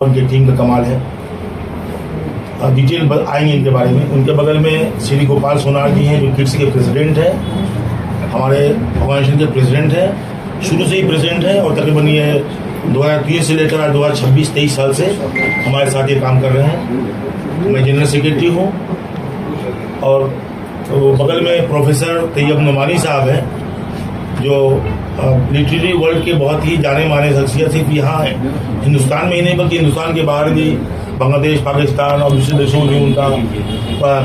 उनकी टीम का कमाल है। डिटेल आएंगे इनके बारे में। उनके बगल में श्री गोपाल सोनार जी हैं, जो किड्स के प्रेसिडेंट हैं, हमारे ऑर्गेनाइजेशन के प्रेसिडेंट हैं, शुरू से ही प्रेसिडेंट हैं और तकरीबन ये 2030 से लेकर आज 2026-23 साल से हमारे साथ ये काम कर रहे हैं। मैं जनरल सेक्रेटरी हूँ और तो बगल में प्रोफेसर तैयब नुमानी साहब हैं, जो लिटरेरी वर्ल्ड के बहुत ही जाने माने शख्सियत सिर्फ यहाँ है, हिंदुस्तान में ही नहीं बल्कि हिंदुस्तान के बाहर भी, बांग्लादेश, पाकिस्तान और दूसरे देशों में उनका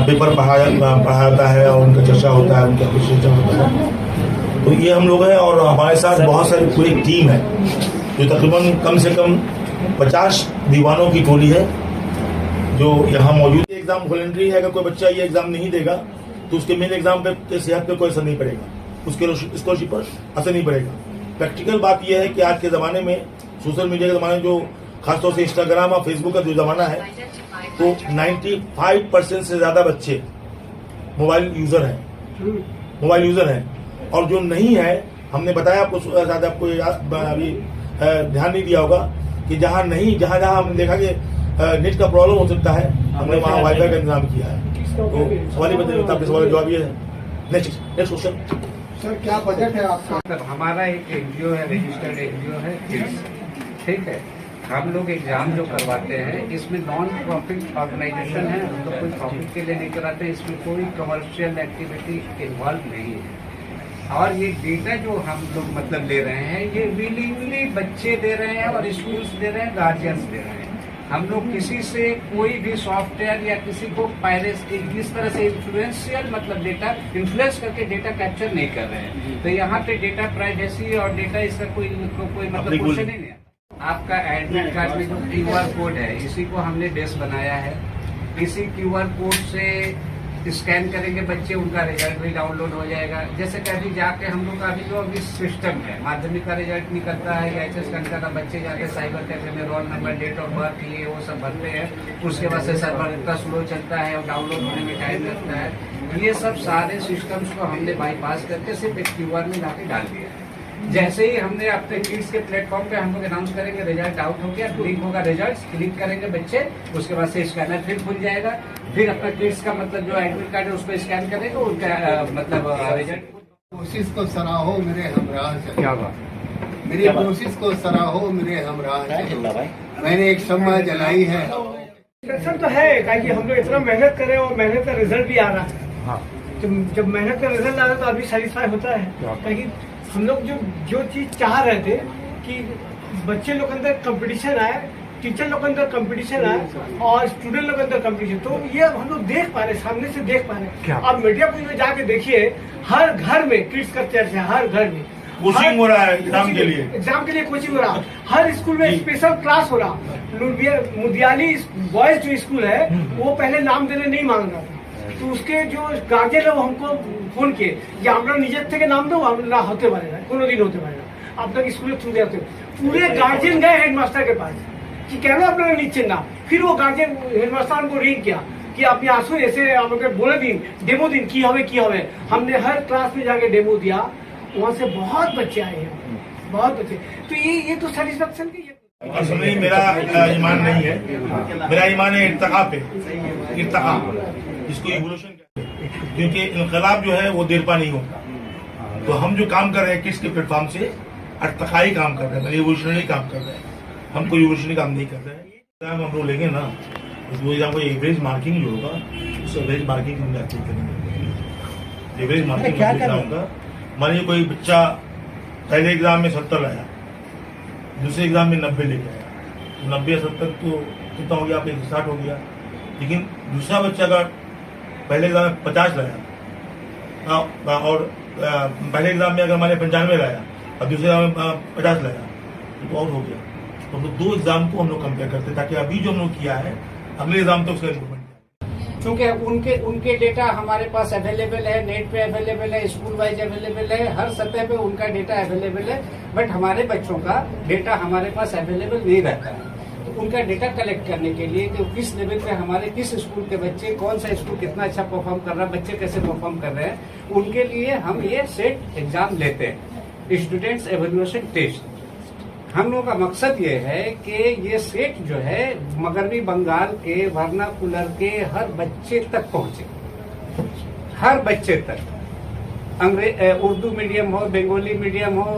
पेपर पढ़ाता है और उनका चर्चा होता है, उनका कुछ चर्चा होता है। तो ये हम लोग हैं और हमारे साथ बहुत सारी पूरी टीम है, जो तकरीबन कम से कम 50 दीवानों की टोली है जो यहाँ मौजूद है। एग्जाम वॉलंटरी है, अगर कोई बच्चा ये एग्जाम नहीं देगा तो उसके मेन एग्जाम पे सेहत पे कोई असर नहीं पड़ेगा, उसके स्कॉलरशिप पर असर नहीं पड़ेगा। प्रैक्टिकल बात यह है कि आज के ज़माने में, सोशल मीडिया के ज़माने में, जो खासतौर से इंस्टाग्राम और फेसबुक का जो ज़माना है, तो 95% से ज़्यादा बच्चे मोबाइल यूज़र हैं और जो नहीं है, हमने बताया आपको, शायद आपको अभी ध्यान नहीं दिया होगा कि जहाँ हमने देखा कि नेट का प्रॉब्लम हो सकता है, हमने वहाँ वाईफाई का इंतजाम किया है। तो सवाल ही बताइए, आपके सवाल जवाब ये है। नेक्स्ट क्वेश्चन सर, क्या बजट है आपका? मतलब हमारा एक एनजीओ है, रजिस्टर्ड एनजीओ है, ठीक है। हम लोग एग्जाम जो करवाते हैं इसमें नॉन प्रॉफिट ऑर्गेनाइजेशन है, हम लोग कोई प्रॉफिट के लिए नहीं कराते, इसमें कोई कमर्शियल एक्टिविटी इन्वॉल्व नहीं है। और ये डेटा जो हम लोग मतलब ले रहे हैं, ये विलिंगली बच्चे दे रहे हैं और स्कूल्स दे रहे हैं, गार्जियंस दे रहे हैं। हम लोग किसी से कोई भी सॉफ्टवेयर या किसी को इस तरह से इन्फ्लुएंशियल मतलब डेटा इन्फ्लुएंस करके डेटा कैप्चर नहीं कर रहे हैं। तो यहाँ पे डेटा प्राइवेसी और डेटा इसका कोई मतलब क्वेश्चन ही नहीं है। आपका एडमिट कार्ड में जो QR कोड है, इसी को हमने बेस बनाया है। इसी QR कोड से स्कैन करेंगे बच्चे, उनका रिजल्ट भी डाउनलोड हो जाएगा। जैसे कभी जाके हम लोग का अभी सिस्टम है, माध्यमिक का रिजल्ट निकलता है या HS का निकलता, बच्चे जाके साइबर कैफे में roll number, date of birth, ये वो सब भरते हैं। उसके बाद से सर्वर इतना स्लो चलता है और डाउनलोड होने में टाइम लगता है। ये सब सारे सिस्टम्स को हमने बाईपास करके सिर्फ एक QR में लाके डाल दिया है। जैसे ही हमने अपने किड्स के प्लेटफॉर्म पे हम लोग अनाउंस करेंगे रिजल्ट आउट हो गया, क्लिक होगा रिजल्ट, क्लिक करेंगे बच्चे, उसके बाद से स्कैनर फिर खुल जाएगा। फिर अपना किड्स का मतलब जो एडमिट कार्ड है उस पर स्कैन करेंगे, उनका मतलब रिजल्ट। कोशिश को सराहो मेरे हमराह से, क्या बात, मेरी कोशिश को सराहो मेरे हमराह से, मैंने एक शम्मा जलाई है। टेंशन तो है कि हम लोग इतना मेहनत कर रहे हैं और मेहनत का रिजल्ट भी आ रहा है। हाँ। जब मेहनत का रिजल्ट आ रहा है तो अभी सेटिस्फाई होता है, क्योंकि हम लोग जो चीज चाह रहे थे कि बच्चे लोग के अंदर कंपटीशन आए, टीचर लोग के अंदर कंपटीशन आए और स्टूडेंट लोग के अंदर कंपटीशन, तो ये हम लोग देख पा रहे, सामने से देख पा रहे। अब मीडियापुर में जाके देखिए, हर घर में किड्स का चर्चा, हर घर में कोचिंग हो रहा है एग्जाम के लिए कोचिंग हो रहा है। हर स्कूल में स्पेशल क्लास हो रहा। मुदियाली बॉयज जो स्कूल है, वो पहले नाम देने नहीं मांग रहा था, तो उसके जो गार्जियन है वो हमको फोन किए कि আমরা নিজের থেকে নাম দেবো, আমরা হতে পারে না, কোনোদিন হতে পারে না, আপনাকে স্কুলে থ্রু দেওয়া। पूरे गार्जियन गए हेडमास्टर के पास कि কেন আপনারা নিচ্ছেন না। फिर वो गार्जियन हेडमास्टर को रिंग किया कि আপনি আসুন, এসে আমাকে বলে দিন, डेमो दिन की হবে। हमने हर क्लास में जाके डेमो दिया, वहाँ से बहुत बच्चे आए हैं, बहुत बच्चे। तो ये तो सेटिस्फेक्शन की पर्सनली मेरा ईमान नहीं है, मेरा ईमान है इर्तिका पे, इर्तिका, इसको इवोल्यूशन कहते हैं, क्योंकि इनकलाब जो है वो देर पा नहीं होता। तो हम जो काम कर रहे हैं किड्स के प्लेटफॉर्म से इर्तिकाई काम कर रहे हैं, इवोल्यूशनरी काम कर रहे हैं, हम कोई इवोल्यूशनरी काम नहीं कर रहे हैं। हम लोग लेंगे ना, उसको एग्जाम को एवरेज मार्किंग जो होगा, उस एवरेज मार्किंग हम अचीव करेंगे। एवरेज मार्किंग क्या होगा, मानिए कोई बच्चा पहले एग्जाम में 70 लाया, दूसरे एग्जाम में 90 लेके आया, तो 90 या 70 तो कितना हो गया, आप 160 हो गया। लेकिन दूसरा बच्चा का पहले एग्जाम में 50 लाया और पहले एग्जाम में अगर हमारे 95 लाया और दूसरे एग्जाम में 50 लाया, तो और हो गया। तो दो एग्जाम को हम लोग कंपेयर करते हैं, ताकि अभी जो हम लोग किया है अगले एग्जाम तक उसका इम्प्रूवमेंट। क्योंकि उनके डेटा हमारे पास अवेलेबल है, नेट पे अवेलेबल है, स्कूल वाइज अवेलेबल है, हर सतह पे उनका डेटा अवेलेबल है। बट हमारे बच्चों का डेटा हमारे पास अवेलेबल नहीं रहता है। तो उनका डेटा कलेक्ट करने के लिए कि किस लेवल पे हमारे किस स्कूल के बच्चे, कौन सा स्कूल कितना अच्छा परफॉर्म कर रहा है, बच्चे कैसे परफॉर्म कर रहे हैं, उनके लिए हम ये सेट एग्जाम लेते हैं, स्टूडेंट्स एवेल्युएशन टेस्ट। हम लोगों का मकसद ये है कि ये सेट जो है मगरबी बंगाल के वर्नाकुलर के हर बच्चे तक पहुंचे, हर बच्चे तक। उर्दू मीडियम हो, बंगाली मीडियम हो,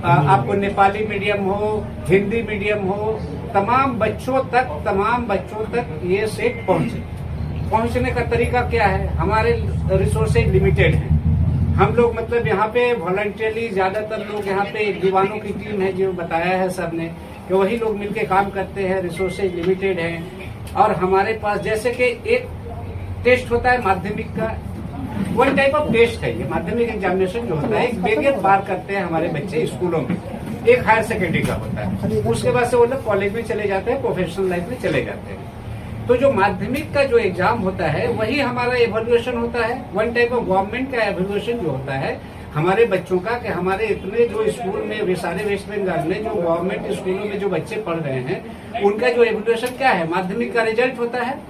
आपको नेपाली मीडियम हो, हिंदी मीडियम हो, तमाम बच्चों तक ये सेट पहुंचे। पहुंचने का तरीका क्या है? हमारे रिसोर्सेज लिमिटेड हैं। हम लोग मतलब यहाँ पे वॉलंटियरली, ज्यादातर लोग यहाँ पे दीवानों की टीम है, जो बताया है सबने कि वही लोग मिलके काम करते हैं, रिसोर्सेज लिमिटेड हैं। और हमारे पास जैसे कि एक टेस्ट होता है माध्यमिक का, वन टाइप ऑफ टेस्ट है ये माध्यमिक एग्जामिनेशन जो होता है, एक बैरियर पार करते हैं हमारे बच्चे स्कूलों में, एक हायर सेकेंडरी का होता है, उसके बाद से वो लोग कॉलेज में चले जाते हैं, प्रोफेशनल लाइफ में चले जाते हैं। तो जो माध्यमिक का जो एग्जाम होता है वही हमारा एवोल्यूशन होता है, वन टाइप ऑफ गवर्नमेंट का एवोल्यूशन जो होता है हमारे बच्चों का, कि हमारे इतने जो स्कूल में सारे वेस्ट बंगाल में जो गवर्नमेंट स्कूलों में जो बच्चे पढ़ रहे हैं उनका जो एवोल्यूशन क्या है, माध्यमिक का रिजल्ट होता है।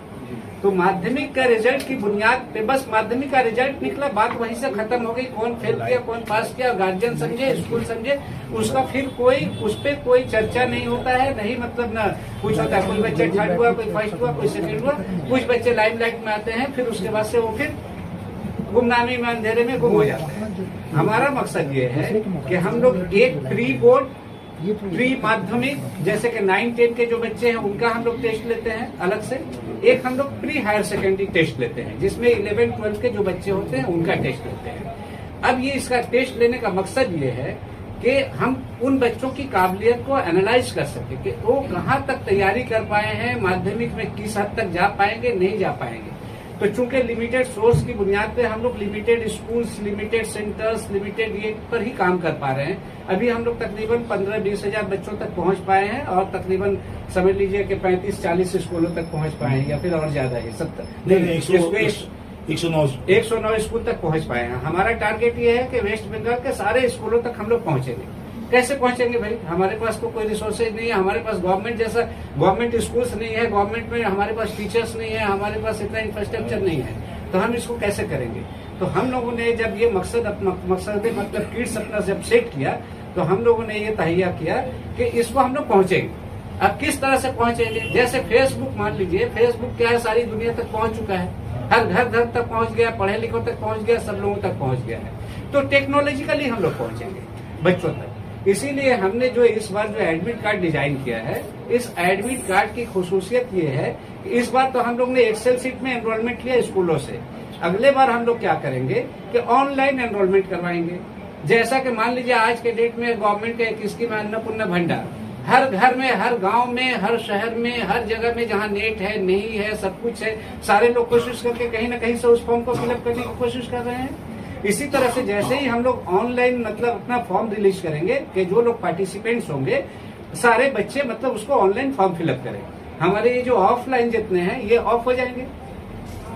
तो माध्यमिक का रिजल्ट की बुनियाद पे बस माध्यमिक का रिजल्ट निकला, बात वहीं से खत्म हो गई। कौन फेल किया, कौन पास किया, गार्जियन समझे, स्कूल समझे, उसका फिर उस पर कोई चर्चा नहीं होता है, नहीं मतलब ना कुछ होता है। कोई बच्चे थर्ड हुआ, कोई फर्स्ट हुआ, कोई सेकंड हुआ, कुछ बच्चे लाइमलाइट में आते हैं, फिर उसके बाद से वो फिर गुमनामी में, अंधेरे में गुम हो जाते हैं। हमारा मकसद ये है कि हम लोग एक प्री बोर्ड, प्री माध्यमिक, जैसे कि 9-10 के जो बच्चे हैं उनका हम लोग टेस्ट लेते हैं अलग से, एक हम लोग प्री हायर सेकेंडरी टेस्ट लेते हैं जिसमें 11-12 के जो बच्चे होते हैं उनका टेस्ट लेते हैं। अब ये इसका टेस्ट लेने का मकसद ये है कि हम उन बच्चों की काबिलियत को एनालाइज कर सके कि वो कहाँ तक तैयारी कर पाए हैं, माध्यमिक में किस हद तक जा पाएंगे, नहीं जा पाएंगे। तो चूंकि लिमिटेड सोर्स की बुनियाद पे हम लोग limited schools, limited centres, limited ये पर ही काम कर पा रहे हैं। अभी हम लोग तकरीबन 15-20 हजार बच्चों तक पहुंच पाए हैं और तकरीबन समझ लीजिए कि 35-40 स्कूलों तक पहुंच पाए हैं, या फिर और ज्यादा है 109 स्कूल तक पहुंच पाए हैं। हमारा टारगेट ये है कि वेस्ट बंगाल के सारे स्कूलों तक हम लोग पहुंचेंगे। कैसे पहुंचेंगे भाई? हमारे पास तो कोई रिसोर्सेज नहीं है, हमारे पास गवर्नमेंट जैसा गवर्नमेंट स्कूल्स नहीं है, गवर्नमेंट में हमारे पास टीचर्स नहीं है, हमारे पास इतना इंफ्रास्ट्रक्चर नहीं है, तो हम इसको कैसे करेंगे? तो हम लोगों ने जब ये मकसद मतलब किड्स अपना जब सेट किया तो हम लोगों ने ये तहैया किया कि इसको हम लोग पहुंचेंगे। अब किस तरह से पहुंचेंगे? जैसे फेसबुक, मान लीजिए फेसबुक क्या है, सारी दुनिया तक पहुंच चुका है, हर घर तक पहुंच गया, पढ़े लिखों तक पहुंच गया, सब लोगों तक पहुंच गया है। तो टेक्नोलॉजिकली हम लोग पहुंचेंगे बच्चों तक। इसीलिए हमने जो इस बार जो एडमिट कार्ड डिजाइन किया है, इस एडमिट कार्ड की खुसूसियत ये है कि इस बार तो हम लोग ने एक्सेल सीट में एनरोलमेंट लिया स्कूलों से, अगले बार हम लोग क्या करेंगे कि ऑनलाइन एनरोलमेंट करवाएंगे। जैसा कि मान लीजिए आज के डेट में गवर्नमेंट का एक स्कीम है अन्नपूर्णा भंडार, हर घर में, हर गांव में, हर शहर में, हर जगह में जहां नेट है, नहीं है, सब कुछ है, सारे लोग कोशिश करके कहीं ना कहीं से उस फॉर्म को फिलअप करने की कोशिश कर रहे हैं। इसी तरह से जैसे ही हम लोग ऑनलाइन मतलब अपना फॉर्म रिलीज करेंगे कि जो लोग पार्टिसिपेंट्स होंगे सारे बच्चे मतलब उसको ऑनलाइन फॉर्म फिलअप करें, हमारे ये जो ऑफलाइन जितने हैं ये ऑफ हो जाएंगे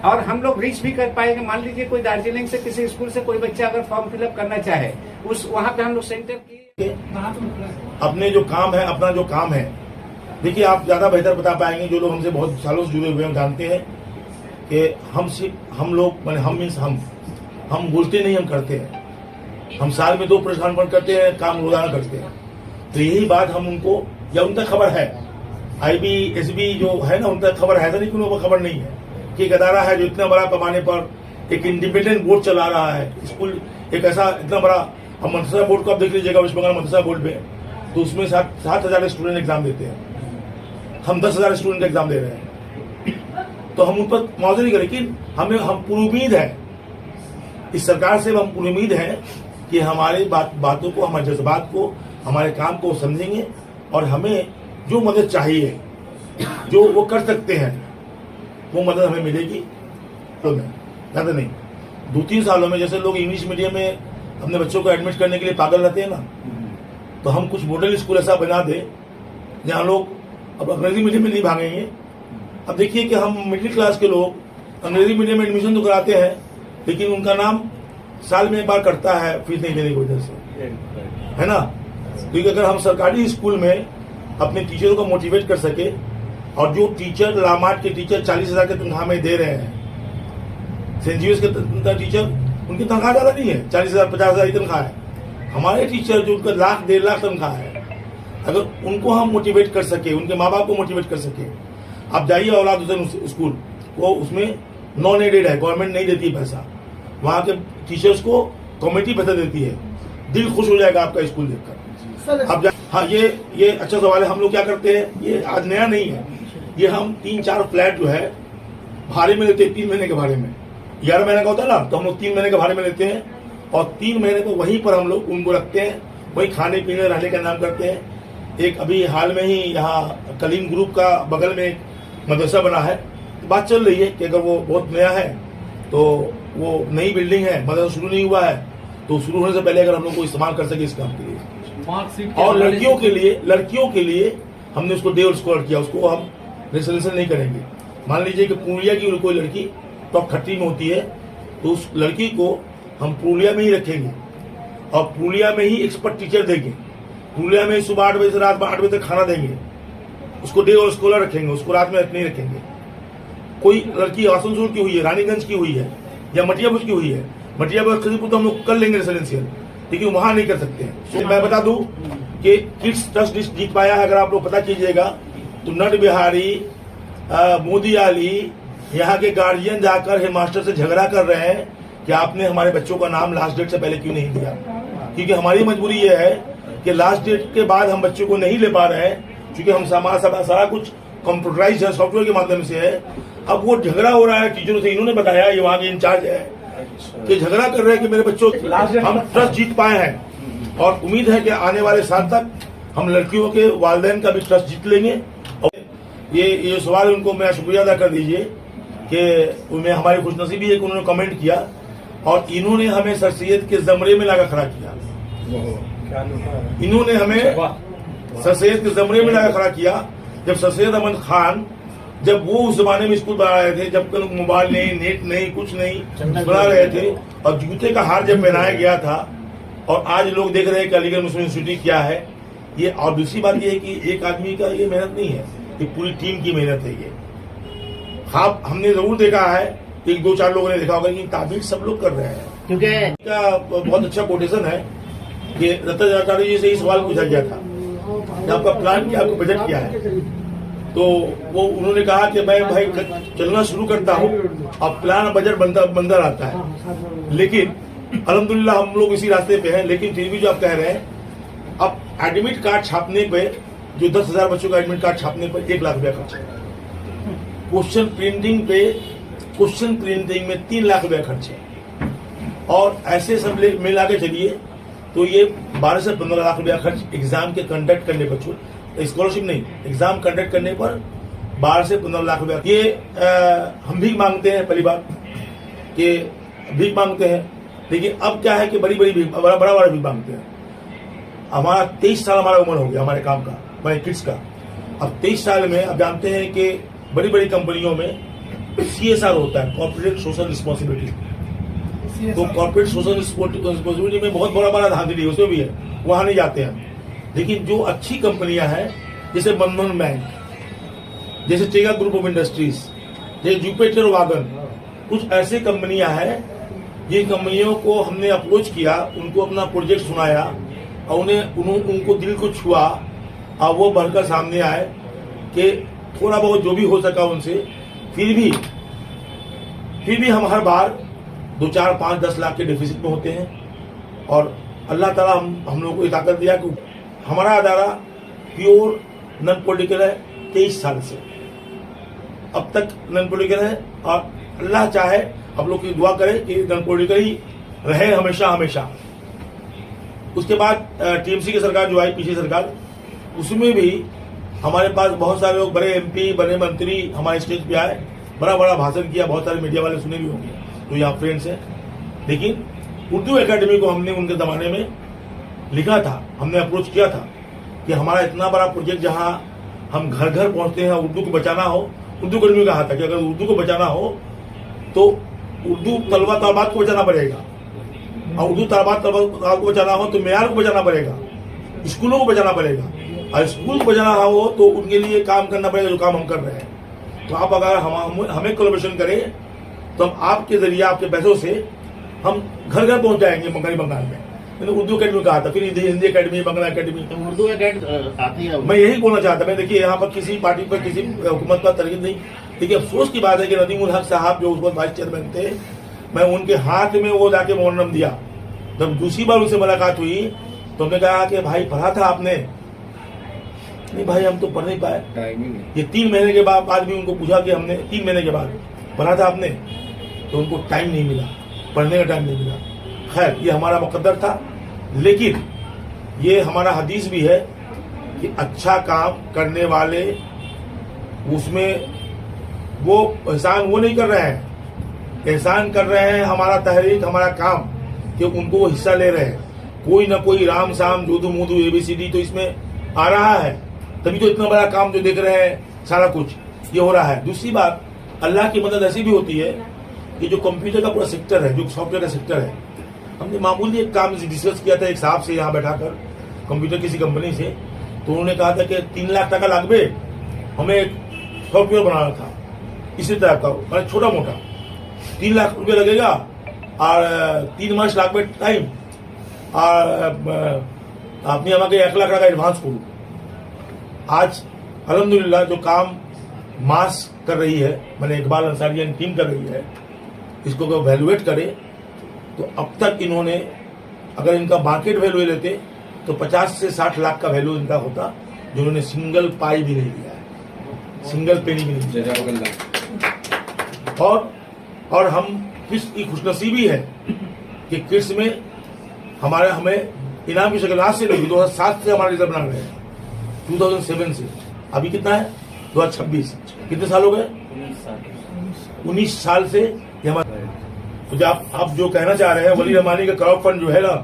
और हम लोग रीच भी कर पाएंगे। मान लीजिए कोई दार्जिलिंग से किसी स्कूल से कोई बच्चा अगर फॉर्म फिलअप करना चाहे, उस वहां पे हम लोग सेंटर की अपने जो काम है, अपना जो काम है, देखिए आप ज्यादा बेहतर बता पाएंगे, जो लोग हमसे बहुत सालों से जुड़े हुए हैं जानते हैं कि हम लोग मैंने हम बोलते नहीं, हम करते हैं। हम साल में 2 प्रश्न करते हैं, काम रोजाना करते हैं। तो यही बात हम उनको, या उन तक खबर है, IB SB जो है ना, उन तक खबर है, नहीं उनको खबर नहीं है कि एक अदारा है जो इतना बड़ा पैमाने पर एक इंडिपेंडेंट बोर्ड चला रहा है। स्कूल एक ऐसा इतना बड़ा, हम मदरसा बोर्ड को आप देख लीजिएगा, वेस्ट बंगाल मदरसा बोर्ड पे तो उसमें 7,000 स्टूडेंट एग्जाम देते हैं, हम 10,000 स्टूडेंट एग्जाम दे रहे हैं। तो हम उन पर मौजूद नहीं करें, लेकिन हमें पूरी उम्मीद है इस सरकार से, हम पूरी उम्मीद है कि हमारे बातों को, हमारे जज्बात को, हमारे काम को समझेंगे और हमें जो मदद चाहिए, जो वो कर सकते हैं, वो मदद हमें मिलेगी। तो ज़्यादा नहीं, 2-3 सालों में जैसे लोग इंग्लिश मीडियम में अपने बच्चों को एडमिट करने के लिए पागल रहते हैं ना, तो हम कुछ मॉडल स्कूल ऐसा बना दें जहाँ लोग अब अंग्रेजी मीडियम में नहीं भागेंगे। अब देखिए कि हम मिडिल क्लास के लोग अंग्रेजी मीडियम में एडमिशन तो कराते हैं, लेकिन उनका नाम साल में एक बार कटता है फीस नहीं देने की वजह से, है ना। क्योंकि अगर हम सरकारी स्कूल में अपने टीचरों को मोटिवेट कर सके, और जो टीचर लामार्ट के टीचर 40,000 के तनख्वाह में दे रहे हैं, सेंट जेवियर्स के टीचर उनकी तनख्वाह ज्यादा नहीं है, 40,000 50,000 की तनख्वाह है। हमारे टीचर जो उनका 1,00,000 1.5 लाख तनख्वाह है, अगर उनको हम मोटिवेट कर सके, उनके माँ बाप को मोटिवेट कर सके, आप जाइए औलाद हुसैन स्कूल, वो उसमें नॉन एडेड है, गवर्नमेंट नहीं देती पैसा, वहाँ के टीचर्स को कमेटी पैसा देती है, दिल खुश हो जाएगा आपका स्कूल देखकर। अब हाँ, ये अच्छा सवाल है। हम लोग क्या करते हैं, ये आज नया नहीं है, ये हम 3-4 फ्लैट जो है भाड़े में लेते हैं, 3 महीने के भाड़े में। 11 महीने का होता है ना, तो हम लोग 3 महीने के भाड़े में लेते हैं और 3 महीने को वहीं पर हम लोग उनको रखते हैं, वहीं खाने पीने रहने का नाम करते हैं। एक अभी हाल में ही यहाँ कलीम ग्रुप का बगल में एक मदरसा बना है, तो बात चल रही है कि अगर वो बहुत नया है तो वो नई बिल्डिंग है, मदरसा शुरू नहीं हुआ है, तो शुरू होने से पहले अगर हम लोग को इस्तेमाल कर सके इस काम के लिए। और लड़कियों के लिए हमने उसको डे स्कॉलर किया, उसको हम रिजर्वेशन नहीं करेंगे। मान लीजिए कि पूर्णिया की कोई लड़की टॉप 30 में होती है, तो उस लड़की को हम पूर्णिया में ही रखेंगे और पूर्णिया में ही एक्सपर्ट टीचर देंगे, पूर्णिया में ही सुबह 8 बजे से रात 8 बजे तक खाना देंगे, उसको डे और स्कॉलर रखेंगे, उसको रात में नहीं रखेंगे। कोई लड़की आसनसोल की हुई है, रानीगंज की हुई है या मटियाबुज की हुई है, मटियाबुज खजीपुर तो हम लोग कर लेंगे रेसिडेंशियल, लेकिन वहां नहीं कर सकते हैं। तो मैं बता दूं कि किड्स ट्रस्ट जीत पाया है, अगर आप लोग पता कीजिएगा तो नट बिहारी, मोदी आली, यहाँ के गार्जियन जाकर हेडमास्टर से झगड़ा कर रहे हैं कि आपने हमारे बच्चों का नाम लास्ट डेट से पहले क्यों नहीं दिया, क्योंकि हमारी मजबूरी ये है कि लास्ट डेट के बाद हम बच्चों को नहीं ले पा रहे हैं, क्योंकि हम सारा कुछ कंप्यूटराइज है, सॉफ्टवेयर के माध्यम से है। अब वो झगड़ा हो रहा है टीचरों से, इन्होंने बताया, ये वहाँ के इंचार्ज है, कि झगड़ा कर रहे हैं कि मेरे बच्चों हम ट्रस्ट जीत पाए हैं और उम्मीद है कि आने वाले साल तक हम लड़कियों के वालिदैन का भी ट्रस्ट जीत लेंगे। और ये सवाल उनको मैं शुक्रिया अदा कर दीजिए कि उन्हें हमारी खुशनसीबी है कि उन्होंने कमेंट किया और इन्होंने हमें सर सैयद के जमरे में लाकर खड़ा किया। इन्होंने हमें सर सैयद के जमरे में लाकर खड़ा किया। जब सर सैयद अहमद खान, जब वो उस जमाने में स्कूल बना रहे थे, जब मोबाइल नहीं, नेट नहीं, कुछ नहीं बना रहे थे, और जूते का हार जब पहनाया गया था, और आज लोग देख रहे हैं कि अलीगढ़ मुस्लिम यूनिवर्सिटी क्या है ये। और दूसरी बात ये है कि एक आदमी का ये मेहनत नहीं है, ये पूरी टीम की मेहनत है। ये हाँ, हमने जरूर देखा है, 1-2-4 लोगों ने देखा होगा, लेकिन ताबीर सब लोग कर रहे हैं, क्योंकि का बहुत अच्छा कोटेशन है कि रत्न आचार्य जी से ही सवाल पूछा गया था कि आपका प्लान क्या, आपका बजट क्या है, तो वो उन्होंने कहा कि मैं भाई चलना शुरू करता हूँ, अब प्लान बजट बनता रहता है, लेकिन अल्हम्दुलिल्लाह हम लोग इसी रास्ते पे हैं। लेकिन फिर भी जो आप कह रहे हैं, अब एडमिट कार्ड छापने पे, जो 10,000 बच्चों का एडमिट कार्ड छापने पर 1 लाख रुपया खर्च है, क्वेश्चन प्रिंटिंग में 3 लाख रुपया खर्च है, और ऐसे सब मिला के चलिए तो ये 12 से 15 लाख रुपया खर्च एग्जाम के कंडक्ट करने पर, स्कॉलरशिप नहीं, एग्जाम कंडक्ट करने पर 12 से 15 लाख रुपया। ये हम भीख मांगते हैं, पहली बात कि भीख मांगते हैं, लेकिन अब क्या है कि बड़ा भीख मांगते हैं। हमारा 23 साल हमारा उम्र हो गया हमारे काम का, हमारे किड्स का। अब 23 साल में अब जानते हैं कि बड़ी बड़ी कंपनियों में CSR होता है, कॉर्पोरेट सोशल रिस्पॉन्सिबिलिटी। तो कॉर्पोरेट सोशल रिस्पॉन्सिबिलिटी में बहुत बड़ा धांधली उसमें भी है, वहां नहीं जाते हैं। लेकिन जो अच्छी कंपनियां हैं, जैसे बंधन बैंक, जैसे टेगा ग्रुप ऑफ इंडस्ट्रीज, जैसे जुपिटर वागन, कुछ ऐसी कंपनियां हैं जिन कंपनियों को हमने अप्रोच किया, उनको अपना प्रोजेक्ट सुनाया और उनको दिल को छुआ, और वो बढ़कर सामने आए कि थोड़ा बहुत जो भी हो सका उनसे, फिर भी हम हर बार 2, 4, 5, 10 लाख के डेफिसिट में होते हैं। और अल्लाह ताला हम लोगों को ये ताकत दिया कि हमारा अदारा प्योर नॉन पॉलिटिकल है 23 साल से, अब तक नॉन पॉलिटिकल है, और अल्लाह चाहे हम लोग की दुआ करें कि नॉन पॉलिटिकल ही रहे हमेशा हमेशा। उसके बाद TMC की सरकार जो आई, पिछली सरकार, उसमें भी हमारे पास बहुत सारे लोग, बड़े MP, बड़े मंत्री हमारे स्टेज पे आए, बड़ा भाषण किया, बहुत सारे मीडिया वाले सुने भी होंगे जो यहाँ फ्रेंड्स हैं। लेकिन उर्दू एकेडमी को हमने उनके ज़माने में लिखा था, हमने अप्रोच किया था कि हमारा इतना बड़ा प्रोजेक्ट जहाँ हम घर घर पहुँचते हैं, उर्दू को बचाना हो। उर्दू एकेडमी कहा था कि अगर उर्दू को बचाना हो तो उर्दू तलबा तलबात को बचाना पड़ेगा, और उर्दू तलबात को बचाना हो तो मेयार को बचाना पड़ेगा, स्कूलों को बचाना पड़ेगा, और स्कूल को बचाना हो तो उनके लिए काम करना पड़ेगा जो काम हम कर रहे हैं। तो आप अगर हमें कोलैबोरेशन करें तो हम आपके जरिए, आपके पैसों से हम घर घर पहुंच जाएंगे मगरबी बंगाल में। मैंने उर्दू अकेडमी कहा था, फिर हिंदी अकेडमी, बंगला अकेडमी। तो उर्दू आती है। मैं यही बोलना चाहता, मैं देखिए यहाँ पर किसी पार्टी पर किसी हुकूमत का तरकीब नहीं। देखिए अफसोस की बात है कि नदीमुल हक साहब जो उस वक्त वाइस चेयरमैन थे, मैं उनके हाथ में वो जाके मोहर्रम दिया। जब दूसरी बार उनसे मुलाकात हुई तो हमने कहा कि भाई पढ़ा था आपने? नहीं भाई हम तो पढ़ नहीं पाए। ये 3 महीने के बाद भी उनको पूछा कि हमने 3 महीने के बाद पढ़ा था आपने? तो उनको टाइम नहीं मिला, पढ़ने का टाइम नहीं मिला। खैर ये हमारा मुकद्दर था, लेकिन ये हमारा हदीस भी है कि अच्छा काम करने वाले उसमें वो एहसान वो नहीं कर रहे हैं, एहसान कर रहे हैं हमारा तहरीक, हमारा काम, कि उनको वो हिस्सा ले रहे हैं। कोई ना कोई राम साम जूदू मूदू ABCD तो इसमें आ रहा है, तभी तो इतना बड़ा काम जो देख रहे हैं सारा कुछ ये हो रहा है। दूसरी बात, अल्लाह की मदद ऐसी भी होती है कि जो कंप्यूटर का पूरा सेक्टर है, जो सॉफ्टवेयर का सेक्टर है, हमने मामूली एक काम डिस्कस किया था एक साहब से यहाँ बैठाकर, कंप्यूटर किसी कंपनी से, तो उन्होंने कहा था कि 3 लाख टका लागबे, हमें एक सॉफ्टवेयर बनाना था इसी तरह का, मतलब छोटा मोटा 3 लाख रुपये लगेगा और 3 मास लागबे टाइम, और আপনি আমাকে 1 লাখ টাকা एडवांस করুন। आज अल्हम्दुलिल्लाह जो काम मास कर रही है, मैंने इकबाल अंसारी टीम कर रही है, इसको अगर वैल्यूएट करे तो अब तक इन्होंने, अगर इनका मार्केट वैल्यू लेते तो 50 से 60 लाख का वैल्यू इनका होता, जो इन्होंने सिंगल पाई भी नहीं दिया है, सिंगल पेनी भी नहीं दिया। और हम किस की खुशनसीबी है कि किड्स में हमें इनाम की शक्ल आज से नहीं, 2007 से हमारा रिजल्ट बना रहे हैं, 2007 से अभी कितना है 2026, कितने साल हो गए? 19 साल से ये हमारा। तो जब आप जो कहना चाह रहे हैं वली रहमानी का क्राउड फंड जो है ना,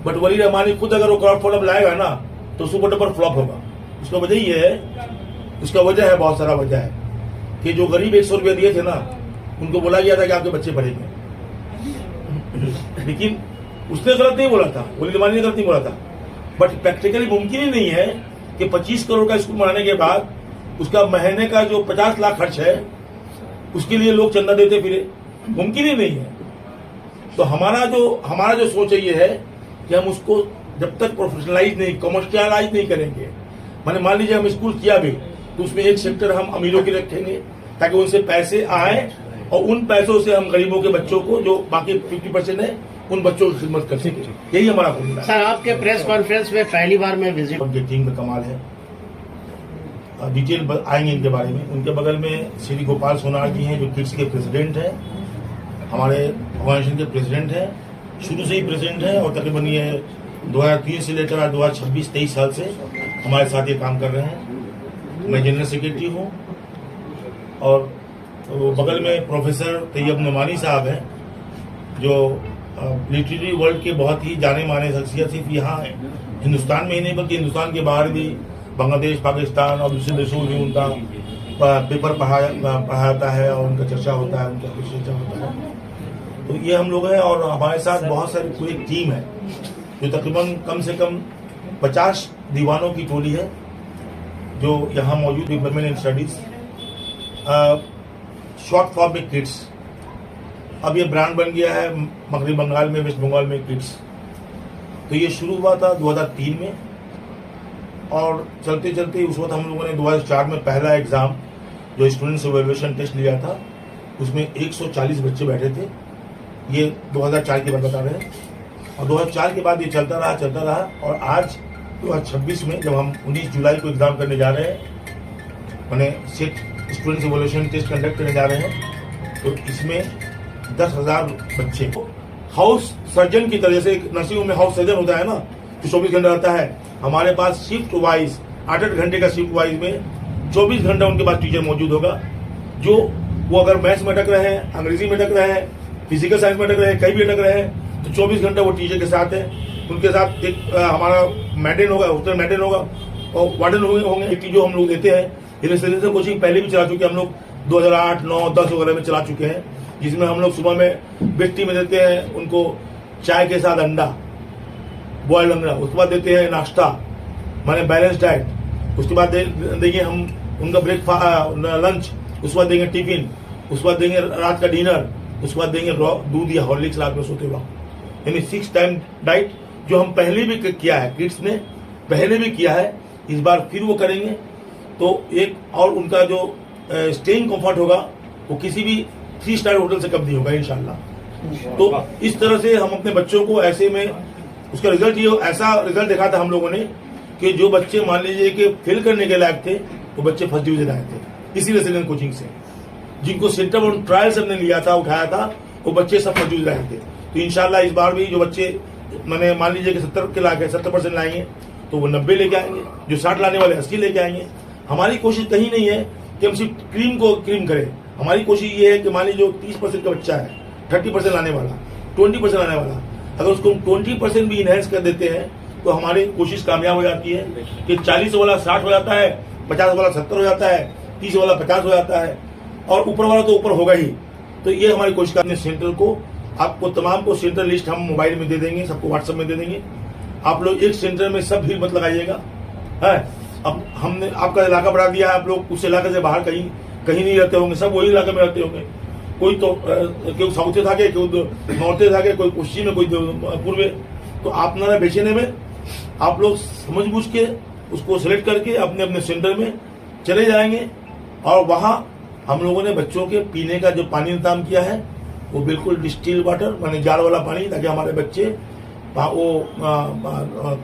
बट वली रहमानी खुद अगर वो क्राउड फंड अब लाएगा ना तो सुपर डुपर फ्लॉप होगा। उसका वजह ये है, उसका वजह है, बहुत सारा वजह है कि जो गरीब 100 रुपया दिए थे ना, उनको बोला गया था कि आपके बच्चे पढ़ेंगे, लेकिन उसने गलत नहीं बोला था, वली रहमानी ने गलत नहीं बोला था, बट प्रैक्टिकली मुमकिन ही नहीं है कि 25 करोड़ का स्कूल बनाने के बाद उसका महीने का जो 50 लाख खर्च है उसके लिए लोग चंदा देते फिरे, मुमकिन ही नहीं है। तो हमारा जो सोच है ये है कि हम उसको जब तक प्रोफेशनलाइज नहीं, कमर्शियलाइज नहीं करेंगे, माने मान लीजिए हम स्कूल किया भी तो उसमें एक सेक्टर हम अमीरों के रखेंगे ताकि उनसे पैसे आए और उन पैसों से हम गरीबों के बच्चों को, जो बाकी 50% है, उन बच्चों की खिदमत कर सके। यही हमारा फॉर्मूला है। सर आपके प्रेस कॉन्फ्रेंस में पहली बार में विजिट, उनकी टीम का कमाल है, डिटेल आएंगे इनके बारे में। उनके बगल में श्री गोपाल सोनार जी हैं जो किड्स के प्रेसिडेंट हैं, हमारे ऑर्गेनाइजेशन के प्रेसिडेंट हैं, शुरू से ही प्रेसिडेंट हैं, और तकरीबन ये 2003 से लेकर आज 2026-23 साल से हमारे साथ ये काम कर रहे हैं। मैं जनरल सेक्रेटरी हूँ, और तो बगल में प्रोफेसर तैयब नुमानी साहब हैं जो लिटरेरी वर्ल्ड के बहुत ही जाने माने शख्सियत, सिर्फ यहाँ हिंदुस्तान में ही नहीं बल्कि हिंदुस्तान के बाहर भी, बांग्लादेश, पाकिस्तान और दूसरे देशों में उनका पेपर पढ़ाता है और उनका चर्चा होता है, उनका चर्चा होता है। तो ये हम लोग हैं, और हमारे साथ बहुत सारी पूरी टीम है जो तकरीबन कम से कम 50 दीवानों की टोली है जो यहाँ मौजूद है। Women in studies, short form में किड्स, अब ये ब्रांड बन गया है मगरबी बंगाल में, वेस्ट बंगाल में किड्स। तो ये शुरू हुआ था 2003 में, और चलते चलते उस वक्त हम लोगों ने 2004 में पहला एग्जाम जो स्टूडेंट्स इवैल्यूएशन टेस्ट लिया था, उसमें 140 बच्चे बैठे थे। ये 2004 की बात बता रहे हैं, और 2004 के बाद ये चलता रहा, और आज 2026 में जब हम 19 जुलाई को एग्जाम करने जा रहे हैं, मैंने स्टूडेंट्स इवैल्यूएशन टेस्ट कंडक्ट करने जा रहे हैं, तो इसमें 10,000 बच्चे हाउस सर्जन की तरह से, नर्सिंग में हाउस सर्जन होता है ना, जो 24 घंटा रहता है, हमारे पास शिफ्ट वाइज 8-8 घंटे का शिफ्ट वाइज में 24 घंटा उनके पास टीचर मौजूद होगा, जो वो अगर मैथ्स में अटक रहे हैं, अंग्रेजी में अटक रहे हैं, फिजिकल साइंस में अटक रहे हैं, कहीं भी अटक रहे हैं, तो 24 घंटा वो टीचर के साथ है। उनके साथ एक हमारा मैडेन होगा, हॉस्टल मैडेन होगा, और वार्डन होंगे। एक जो हम लोग देते हैं रेसिडेंशियल कोचिंग पहले भी चला चुके हैं हम लोग, 2008, 9, 10 वगैरह में चला चुके हैं, जिसमें हम लोग सुबह में बेटी में देते हैं उनको चाय के साथ अंडा, बॉयल अंडा, उसके बाद देते हैं नाश्ता, माने बैलेंस डाइट, उसके बाद देंगे हम उनका ब्रेकफास्ट, लंच, उसके बाद देंगे टिफिन, उसके बाद देंगे रात का डिनर, उसके बाद देंगे दूध या हॉर्लिक्स रात में सोते वक्त, यानी 6 टाइम डाइट, जो हम पहले भी किया है, किड्स ने पहले भी किया है, इस बार फिर वो करेंगे। तो एक और उनका जो स्टेइंग कंफर्ट होगा वो किसी भी 3 स्टार होटल से कम नहीं होगा इंशाल्लाह। तो इस तरह से हम अपने बच्चों को ऐसे में उसका रिजल्ट, ये ऐसा रिजल्ट देखा था हम लोगों ने कि जो बच्चे मान लीजिए कि फेल करने के लायक थे वो बच्चे फर्स्ट डिवीजन आए थे इसी रेसिडेंट कोचिंग से। जिनको सेंटर ऑन ट्रायल से हमने लिया था, उठाया था, वो बच्चे सब फर्स्ट डिवीजन आए थे। तो इंशाल्लाह इस बार भी जो बच्चे मैंने मान लीजिए कि 70 के लाके 70% लाएंगे तो वो 90 लेके आएंगे, जो 60 लाने वाले 80 लेके आएंगे। हमारी कोशिश कहीं नहीं है कि हम सिर्फ क्रीम को क्रीम करें, हमारी कोशिश ये है कि मान लीजिए जो 30% का बच्चा है, 30% लाने वाला, 20% लाने वाला, अगर उसको 20% भी इनहेंस कर देते हैं तो हमारी कोशिश कामयाब हो जाती है कि 40 वाला 60 हो जाता है, 50 वाला 70 हो जाता है, 30 वाला 50 हो जाता है, और ऊपर वाला तो ऊपर होगा ही। तो ये हमारी कोशिश करने सेंटर को, आपको तमाम को सेंटर लिस्ट हम मोबाइल में दे देंगे, सबको व्हाट्सएप में दे देंगे। आप लोग एक सेंटर में सब भीड़ मत लगाइएगा है। अब हमने आपका इलाका बढ़ा दिया है, आप लोग उस इलाके से बाहर कहीं नहीं रहते होंगे, सब वही इलाके में रहते होंगे। कोई तो कोई साउथ था, कोई नॉर्थ था, कोई पश्चिम में, कोई पूर्व। तो आप ना बेचने में आप लोग समझ बूझ के उसको सेलेक्ट करके अपने अपने सेंटर में चले जाएंगे, और वहां हम लोगों ने बच्चों के पीने का जो पानी इंतजाम किया है वो बिल्कुल डिस्टिल वाटर, माने जार वाला पानी, ताकि हमारे बच्चे वो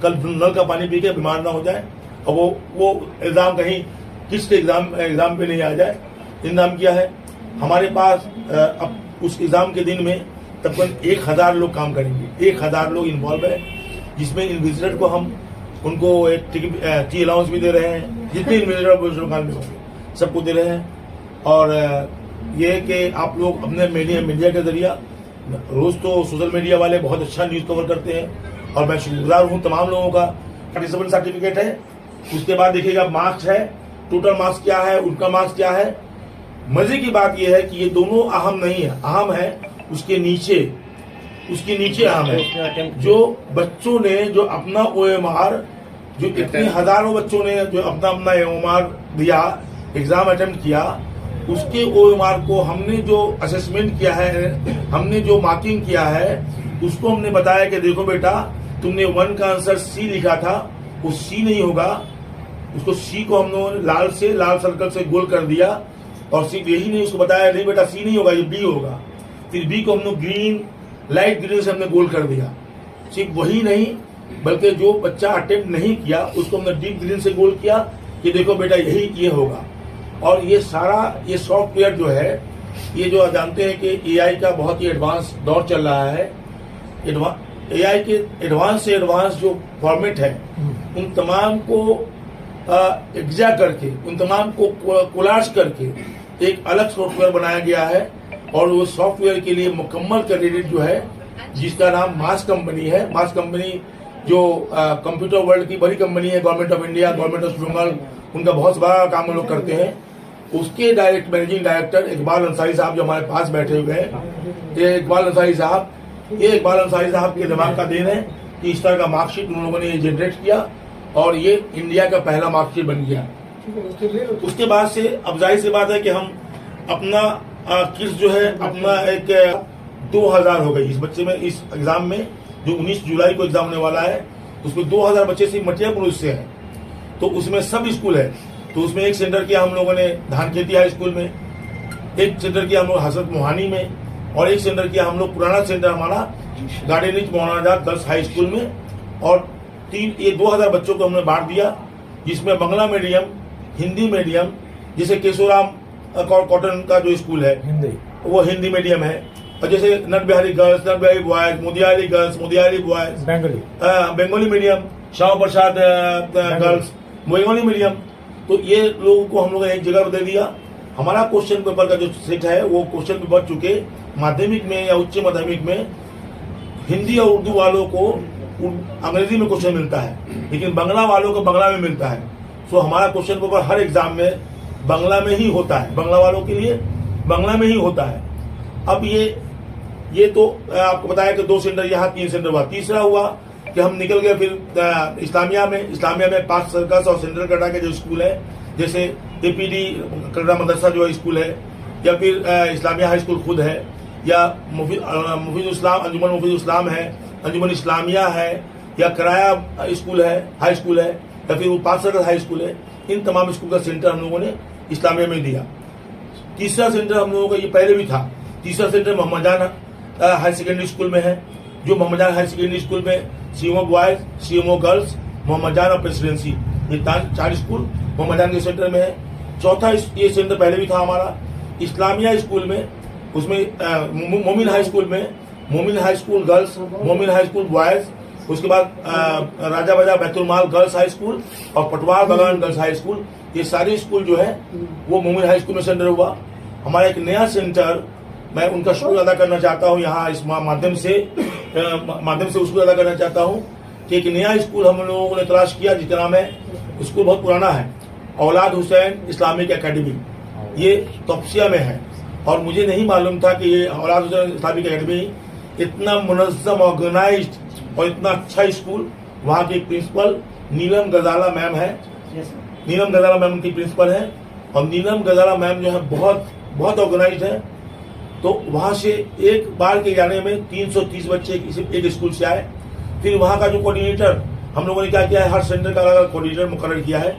कल नल का पानी पी के बीमार ना हो जाए, और वो एग्जाम कहीं किसके एग्जाम पे नहीं आ जाए, इंतजाम किया है। हमारे पास अब उस एग्जाम के दिन में तकरीबन 1000 लोग काम करेंगे, 1000 लोग इन्वॉल्व है, जिसमें इन्विजिलेटर को हम उनको एक टी अलाउंस भी दे रहे हैं, जितने इन्विजिलेटर में होंगे सबको दे रहे हैं। और ये कि आप लोग अपने मीडिया के जरिए, रोज तो सोशल मीडिया वाले बहुत अच्छा न्यूज कवर करते हैं, और मैं शुक्रगुजार हूँ तमाम लोगों का। पार्टिसिपेंट सर्टिफिकेट है, उसके बाद देखिएगा मार्क्स है, टोटल मार्क्स क्या है, उनका मार्क्स क्या है। मजे की बात यह है कि ये दोनों अहम नहीं है, अहम है उसके नीचे अहम है जो बच्चों ने जो अपना OMR, जो इतने हजारों बच्चों ने जो अपना OMR दिया, एग्जाम अटेम्प्ट किया, उसके OMR को हमने जो असेसमेंट किया है, हमने जो मार्किंग किया है, उसको हमने बताया कि देखो बेटा, तुमने 1 का आंसर C लिखा था, वो C नहीं होगा, उसको C को हमने लाल सर्कल से गोल कर दिया, और सिर्फ यही नहीं, उसको बताया नहीं बेटा C नहीं होगा, ये B होगा। फिर B को हमने ग्रीन, लाइट ग्रीन से हमने गोल कर दिया। सिर्फ वही नहीं, बल्कि जो बच्चा अटेम्प्ट नहीं किया उसको हमने डीप ग्रीन से गोल किया कि देखो बेटा यही ये होगा। और ये सारा ये सॉफ्टवेयर जो है, ये जो जानते हैं कि AI का बहुत ही एडवांस दौर चल रहा है। AI के एडवांस से एडवांस जो फॉर्मेट है, उन तमाम को एग्जा करके, उन तमाम को कोलाज करके एक अलग सॉफ्टवेयर बनाया गया है, और वो सॉफ्टवेयर के लिए मुकम्मल क्रेडिट जो है, जिसका नाम मास कंपनी है। मास कंपनी जो कंप्यूटर वर्ल्ड की बड़ी कंपनी है, government of India, government of Bengal, उनका बहुत बड़ा काम हम लोग करते हैं। उसके मैनेजिंग डायरेक्टर इकबाल अंसारी साहब जो हमारे पास बैठे हुए हैं, ये इकबाल अंसारी साहब के दिमाग का देन है कि इस तरह का मार्कशीट उन लोगों ने जनरेट किया, और ये इंडिया का पहला मार्कशीट बन गया। उसके बाद से अब जाहिर सी बात है कि हम अपना किस जो है अपना एक 2000 हो गई इस बच्चे में, इस एग्जाम में जो 19 जुलाई को एग्जाम होने वाला है, उसमें 2000 बच्चे सिर्फ मटिया पुरुष से हैं। तो उसमें सब स्कूल है, तो उसमें एक सेंटर किया हम लोगों ने धानखेती हाई स्कूल में, एक सेंटर किया हम लोग हसरत मोहानी में, और एक सेंटर किया हम लोग पुराना सेंटर हमारा गार्डनिंग मौलाना गर्ल्स हाई स्कूल में। और ये 2000 बच्चों को हमने बांट दिया, जिसमें बंगला मीडियम, हिंदी मीडियम, जैसे केशोराम कॉटन का जो स्कूल है वो हिंदी मीडियम है, और जैसे Nat Bihari girls, Nat Bihari boys, Modiyali girls, Modiyali boys, Bengali medium, Shyam Prasad girls, Bengali medium. तो ये लोगों को हम लोगों ने एक जगह पर दे दिया। हमारा क्वेश्चन पेपर का जो सेट है वो क्वेश्चन पेपर चुके माध्यमिक में या उच्च माध्यमिक में हिंदी और उर्दू वालों को अंग्रेजी में क्वेश्चन मिलता है, लेकिन बंगला वालों को बंगला में मिलता है। सो हमारा क्वेश्चन पेपर हर एग्जाम में बंगला में ही होता है, बंगला वालों के लिए बंगला में ही होता है। अब ये तो आपको बताया कि 2 सेंटर यहाँ, 3 सेंटर हुआ। तीसरा हुआ कि हम निकल गए फिर इस्लामिया में 5 सर्कस और सेंट्रल कटरा के जो स्कूल है, जैसे APD कटरा मदरसा जो स्कूल है, या फिर इस्लामिया हाई स्कूल खुद है, या मुफीद इस्लाम, अंजुमन मुफीद इस्लाम है, अंजुमन इस्लामिया है, या किराया स्कूल है, हाई स्कूल है, या फिर उपास सर्कल हाई स्कूल है, इन तमाम स्कूल का सेंटर हम लोगों ने इस्लामिया में दिया। तीसरा सेंटर हम लोगों का ये पहले भी था, तीसरा centre Mohammad Jan high secondary school में है, जो Mohammed Jan high secondary school में CMO boys, CMO girls, Mohammed Jan और प्रेसिडेंसी, ये 4 स्कूल मोहम्मद जान के सेंटर में है। चौथा ये सेंटर पहले भी था हमारा इस्लामिया स्कूल में, उसमें मोमिन हाई स्कूल में, मोमिन हाई स्कूल गर्ल्स, मोमिन हाई स्कूल बॉयज, उसके बाद राजा बाजा बैतुल माल गर्ल्स हाई स्कूल और पटवार बगान गर्ल्स हाई स्कूल, ये सारे स्कूल जो है वो मोमिन हाई स्कूल में सेंटर हुआ। हमारा एक नया सेंटर, मैं उनका शुक्र अदा करना चाहता हूँ यहाँ इस माध्यम से शुक्र अदा करना चाहता हूँ कि एक नया स्कूल हम लोगों ने तलाश किया जिसका नाम है, स्कूल बहुत पुराना है, औलाद हुसैन इस्लामिक एकेडमी, ये तोपसिया में है। और मुझे नहीं मालूम था कि ये औलाद हुसैन इस्लामिक एकेडमी इतना मुनज़्ज़म ऑर्गेनाइज्ड और इतना अच्छा स्कूल, वहाँ की प्रिंसिपल नीलम गजाला मैम है, नीलम गजाला मैम उनकी प्रिंसिपल है, और नीलम गजाला मैम जो है बहुत ऑर्गेनाइज्ड है। तो वहाँ से एक बार के जाने में 330 बच्चे एक स्कूल से आए। फिर वहाँ का जो कोऑर्डिनेटर, हम लोगों ने क्या किया है, हर सेंटर का अलग कोऑर्डिनेटर मुकर्रर किया है।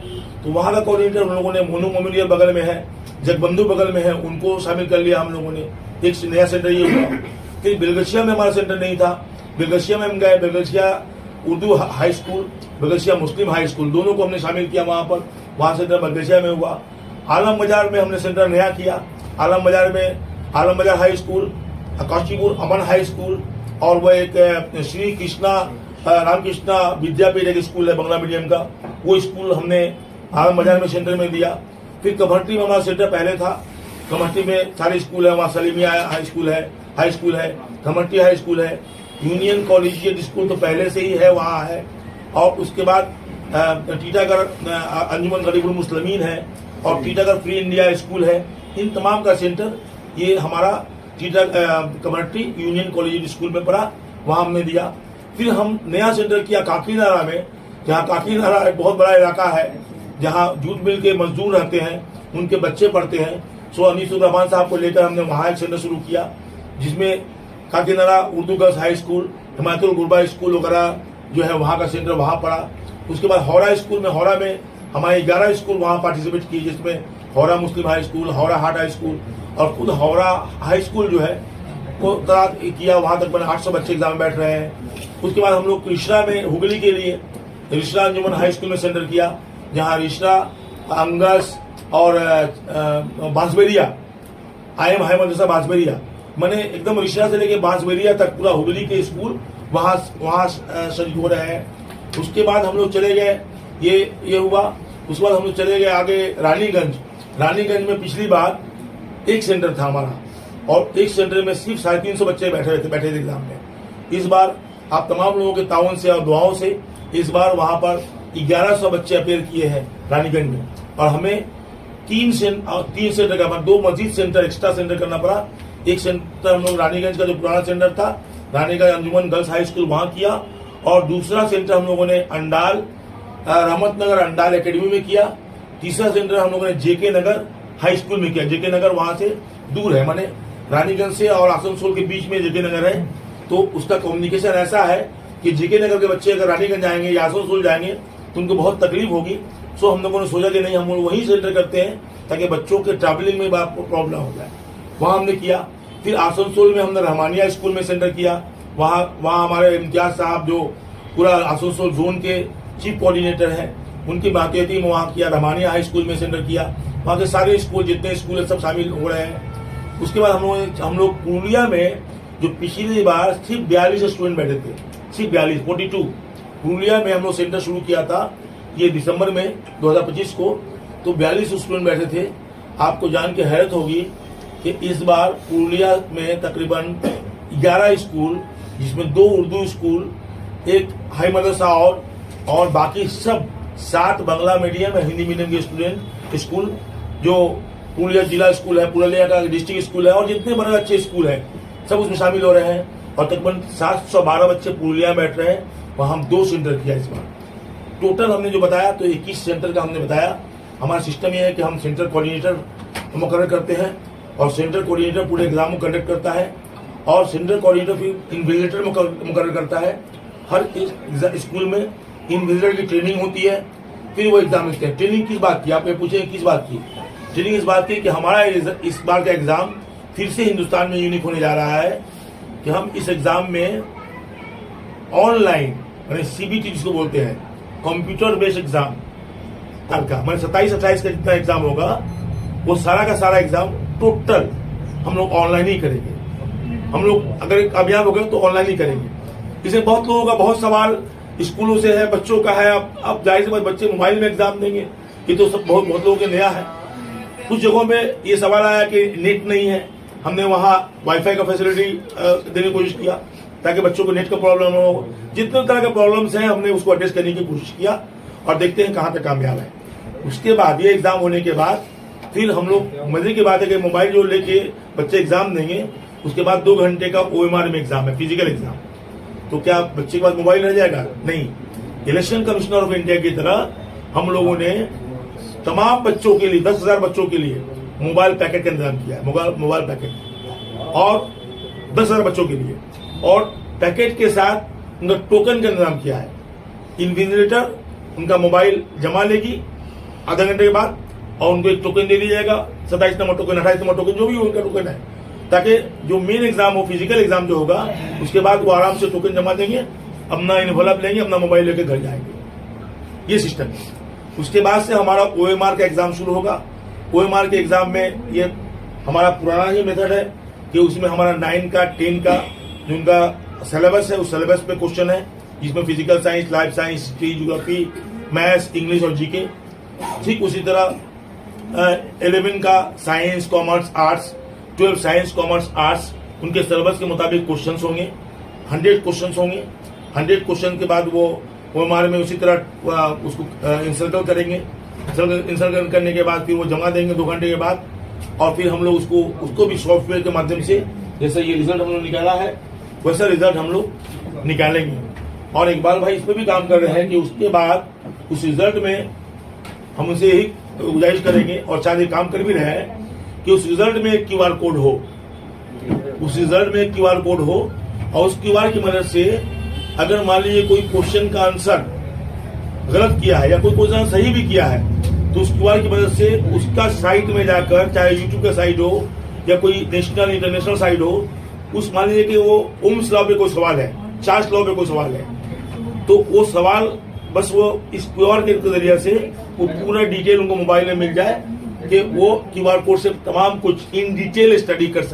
तो वहाँ का कोऑर्डिनेटर हम लोगों ने मोनू मोमिनियर बगल में है, जगबंधु बगल में है, उनको शामिल कर लिया हम लोगों ने। एक नया सेंटर ये हुआ। फिर बेलगसिया में हमारा सेंटर नहीं था, बेलगसिया में हम गए, बेलगसिया उर्दू हाई स्कूल, बेलगसिया मुस्लिम हाई स्कूल, दोनों को हमने शामिल किया वहाँ पर। वहाँ सेंटर बेलगसिया में हुआ। आलम बाजार में हमने सेंटर नया किया, आलम बाजार में आलम बाजार हाई स्कूल, काशीपुर अमन हाई स्कूल, और वह एक श्री कृष्णा रामकृष्णा विद्यापीठ एक स्कूल है बंगला मीडियम का, वो स्कूल हमने आलम बाजार में सेंटर में दिया। फिर कमहट्टी में हमारा सेंटर पहले था, कमहट्टी में सारे स्कूल है, वहाँ सलीमिया हाई स्कूल है, कमहट्टी हाई स्कूल है, यूनियन कॉलेजिएट स्कूल तो पहले से ही है, वहाँ है। और उसके बाद टीटागढ़ अंजुमन गरीबुल मुस्लिमीन है, और टीटागढ़ फ्री इंडिया स्कूल है। इन तमाम का सेंटर ये हमारा कमहट्टी यूनियन कॉलेजिएट स्कूल में पड़ा, वहाँ हमने दिया। फिर हम नया सेंटर किया काकीनारा में, जहाँ काकीनारा एक बहुत बड़ा इलाका है, जहाँ जूट मिल के मजदूर रहते हैं, उनके बच्चे पढ़ते हैं। सो अनीसुर रहमान साहब को लेकर हमने वहाँ एक सेंटर शुरू किया, जिसमें Kakinara Urdu girls high school, हिमायतुल गुरबा स्कूल वगैरह जो है वहाँ का सेंटर वहाँ पड़ा। उसके बाद हौरा स्कूल में, हौरा में हमारे 11 स्कूल वहाँ पार्टिसिपेट किए, जिसमें हौरा मुस्लिम हाई स्कूल, हौरा हाट हाई स्कूल, और खुद हौरा हाई स्कूल जो है वो तैयार किया। वहाँ तक मैंने 800 बच्चे एग्जाम में बैठ रहे हैं। उसके बाद हम लोग रिश्रा में हुगली के लिए रिश्रा अंजुमन हाई स्कूल में सेंटर किया, जहाँ रिश्रा, अंगस और बांसबेरिया, IM हाई मदरसा बांसबेरिया, मैंने एकदम रिश्रा से लेके बांसबेरिया तक पूरा हुगली के स्कूल वहाँ शरीक हो रहे हैं। उसके बाद हम लोग चले गए, ये हुआ। उसके बाद हम लोग चले गए आगे रानीगंज में पिछली बार एक सेंटर था हमारा, और एक सेंटर में सिर्फ 350 बच्चे बैठे थे एग्जाम में। इस बार आप तमाम लोगों के ताउन से और दुआओं से इस बार वहाँ पर 1100 बच्चे अपेयर किए हैं रानीगंज में, और हमें 3 सेंटर का 2 मजीद सेंटर एक्स्ट्रा सेंटर करना पड़ा। एक सेंटर हम लोग रानीगंज का जो पुराना सेंटर था, रानीगंज अंजुमन गर्ल्स हाई स्कूल वहाँ किया, और दूसरा सेंटर हम लोगों ने अंडाल रहमतनगर अंडाल एकेडमी में किया। तीसरा सेंटर हम लोगों ने JK नगर हाई स्कूल में किया। JK नगर वहाँ से दूर है, माने रानीगंज से और आसनसोल के बीच में JK नगर है, तो उसका कम्युनिकेशन ऐसा है कि JK नगर के बच्चे अगर रानीगंज जाएंगे या आसनसोल जाएंगे तो उनको बहुत तकलीफ होगी। सो हम लोगों ने सोचा कि नहीं, हम लोग वहीं सेंटर करते हैं ताकि बच्चों के ट्रैवलिंग में प्रॉब्लम हो जाए, वहाँ हमने किया। फिर आसनसोल में हमने रहमानिया स्कूल में सेंटर किया, वहाँ हमारे इम्तियाज साहब जो पूरा आसनसोल जोन के चीफ कोऑर्डिनेटर हैं, उनकी बातें थी, वहाँ किया। रहमानिया हाई स्कूल में सेंटर किया, वहाँ के सारे स्कूल जितने स्कूल है सब शामिल हो रहे हैं। उसके बाद हम लोग पुरुलिया में, जो पिछली बार सिर्फ 42 स्टूडेंट बैठे थे, सिर्फ 42 पुरुलिया में हम लोग सेंटर शुरू किया था ये दिसंबर में 2025 को, तो 42 स्टूडेंट बैठे थे। आपको जान के हैरत होगी कि इस बार पुरुलिया में तकरीबन 11 स्कूल, जिसमें 2 उर्दू स्कूल, एक हाई मदरसा और बाकी सब 7 बांग्ला मीडियम और हिंदी मीडियम के स्कूल, जो पुरुलिया जिला स्कूल है, पुरुलिया का डिस्ट्रिक्ट स्कूल है, और जितने बड़े अच्छे स्कूल हैं सब उसमें शामिल हो रहे हैं। और तकरीबन 712 बच्चे पुरुलिया में बैठ रहे हैं। वहाँ हम 2 सेंटर किया इस बार। टोटल हमने जो बताया तो 21 सेंटर का हमने बताया। हमारा सिस्टम ये है कि हम सेंटर कोऑर्डिनेटर मुकर्रर करते हैं, और सेंटर कोऑर्डिनेटर पूरे एग्जाम को कंडक्ट करता है, और सेंटर कोऑर्डिनेटर फिर इन्विजिलेटर मुकर्रर करता है। हर स्कूल में इन्विजिलेटर की ट्रेनिंग होती है, फिर वो एग्जाम लिखते हैं। ट्रेनिंग किस बात की, आप ये पूछेंगे किस बात की? ट्रेनिंग इस बात की कि हमारा इस बार का एग्जाम फिर से हिंदुस्तान में यूनिक होने जा रहा है कि हम इस एग्जाम में ऑनलाइन यानी CBT जिसको बोलते हैं, कंप्यूटर बेस्ड एग्जाम का, मैंने 27-28 का जितना एग्जाम होगा वो सारा का सारा एग्जाम टोटल हम लोग ऑनलाइन ही करेंगे। हम लोग अगर कामयाब हो गए तो ऑनलाइन ही करेंगे। इसमें बहुत लोगों का बहुत सवाल स्कूलों से है, बच्चों का है। अब जाहिर सी बात बच्चे मोबाइल में एग्जाम देंगे, ये तो सब बहुत लोगों के नया है। कुछ जगहों में ये सवाल आया कि नेट नहीं है, हमने वहाँ वाईफाई का फैसिलिटी देने की कोशिश किया ताकि बच्चों को नेट का प्रॉब्लम हो। जितने तरह के प्रॉब्लम्स हैं हमने उसको एड्रेस करने की कोशिश किया और देखते हैं कहाँ पे कामयाब है। उसके बाद ये एग्जाम होने के बाद फिर हम लोग, मजे की बात है कि मोबाइल जो लेके बच्चे एग्जाम देंगे, उसके बाद 2 घंटे का OMR में एग्जाम है, फिजिकल एग्जाम। तो क्या बच्चे के पास मोबाइल रह जाएगा? नहीं। इलेक्शन कमिश्नर ऑफ इंडिया की तरह हम लोगों ने तमाम बच्चों के लिए 10,000 बच्चों के लिए मोबाइल पैकेट का इंतजाम किया है, मोबाइल पैकेट, और 10,000 बच्चों के लिए, और पैकेट के साथ उनका टोकन का इंतजाम किया है। इन्विजिलेटर उनका मोबाइल जमा लेगी आधा घंटे के बाद और उनको एक टोकन दे दिया जाएगा, 27 नंबर टोकन, 28 नंबर टोकन, जो भी उनका टोकन है, ताकि जो मेन एग्जाम हो, फिजिकल एग्जाम जो होगा, उसके बाद वो आराम से टोकन जमा देंगे, अपना इन्वॉल्व लेंगे, अपना मोबाइल लेकर घर जाएंगे। ये सिस्टम है। उसके बाद से हमारा OMR का एग्जाम शुरू होगा। OMR के एग्जाम में ये हमारा पुराना ही मेथड है कि उसमें हमारा 9 का 10 का जो उनका सिलेबस है, उस सिलेबस पे क्वेश्चन है, जिसमें physical science, life science, history, geography, maths, English और GK। ठीक उसी तरह 11 का science, commerce, arts, 12 science, commerce, arts, उनके सिलेबस के मुताबिक क्वेश्चंस होंगे। 100 क्वेश्चंस होंगे। 100 क्वेश्चन के बाद वो OMR में उसी तरह उसको इंसर्कल करेंगे। इंसर्कल करने के बाद फिर वो जमा देंगे 2 घंटे के बाद, और फिर हम लोग उसको भी सॉफ्टवेयर के माध्यम से, जैसे ये रिजल्ट हम लोग निकाला है वैसा रिजल्ट हम लोग निकालेंगे। और इकबाल भाई इस पर भी काम कर रहे हैं कि उसके बाद उस रिजल्ट में हम उनसे यही गुजारिश करेंगे, और शायद ये काम कर भी रहे हैं, कि उस रिजल्ट में एक QR कोड हो, उस रिजल्ट में एक QR कोड हो, और उस QR की मदद से अगर मान लीजिए कोई क्वेश्चन का आंसर गलत किया है या कोई क्वेश्चन सही भी किया है, तो उस QR की मदद से उसका साइट में जाकर, चाहे YouTube का साइट हो या कोई नेशनल इंटरनेशनल साइट हो, उस मान लीजिए कि वो ओम्स लॉ पे कोई सवाल है, चार्ल्स लॉ पे कोई सवाल है, तो वो सवाल बस वो इस QR के जरिए से वो पूरा डिटेल उनको मोबाइल में मिल जाए कि वो QR कोड से तमाम कुछ इन डिटेल स्टडी कर सके।